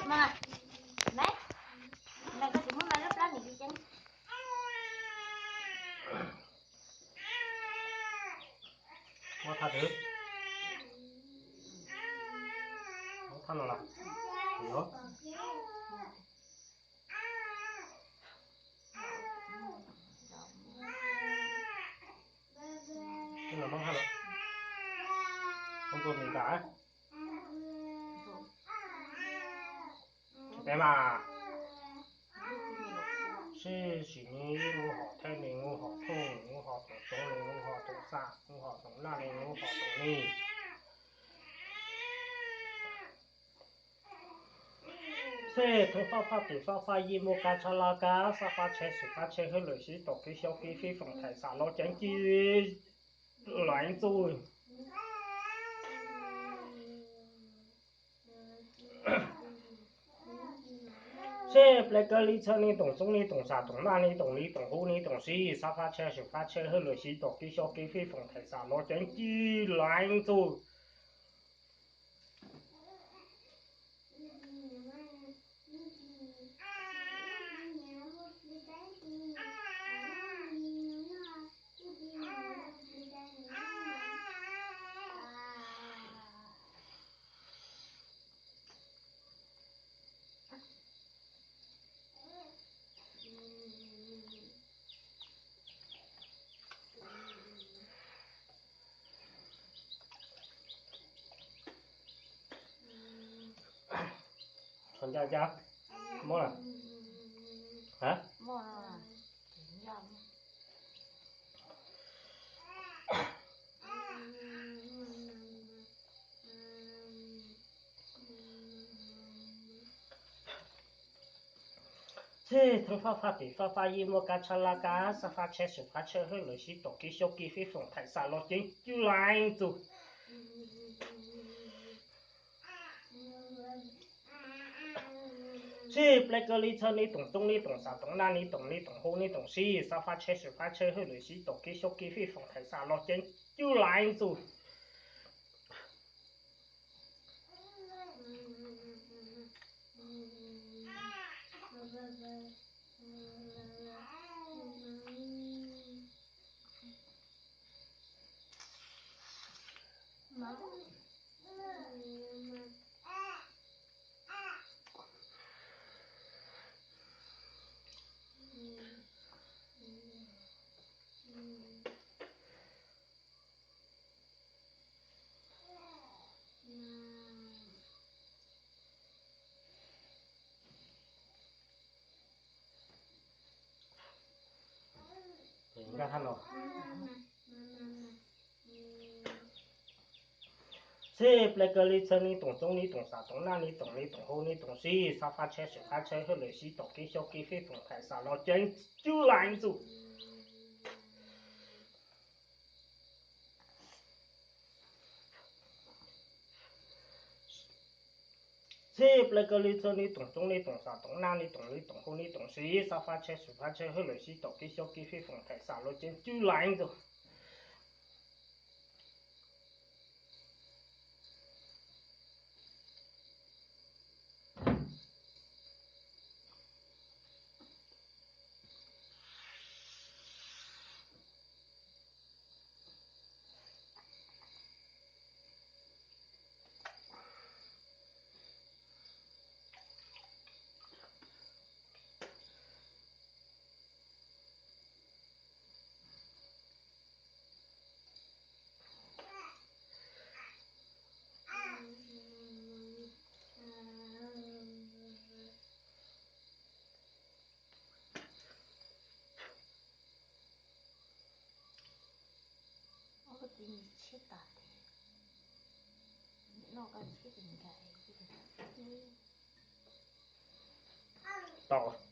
Mà mẹ mẹ có chỉ muốn mẹ lúc đó thì đi chân Mau thả thử. Mau thả nào nào. Hiểu. Cái nào mau thả nào. Không có gì cả. Em à. 是许你我好听你我好痛我好痛中你我好痛啥我好痛那里我好痛你。这头发发地发发一莫干查拉干沙发车水发车和类似多给小给飞风台沙老将军乱做。这不个里车你懂中你懂啥懂哪你懂你懂后你懂西沙发车水发车和类似多给小给飞风台沙老将军乱做。Con chào chào. Mua à? Hả? mua làm这头发发地发发一莫干查拉干沙发车水发车和类似多给小给飞风台沙老将就来做。这不个里车你懂中你懂啥懂哪你懂你懂后你懂西沙发车水发车和类似多给小给飞风台沙老将就来做。你看看喽。这不个里车你懂中你懂啥懂哪你懂你懂后你懂西沙发车水发车和类似多给小给飞风台沙老将就来做。这不个里车你懂中你懂啥懂哪你懂你懂后你懂西沙发车水发车和类似多给小给飞风台沙老将就来做。có tiền chết tạt nó có chết tình cáiต่อ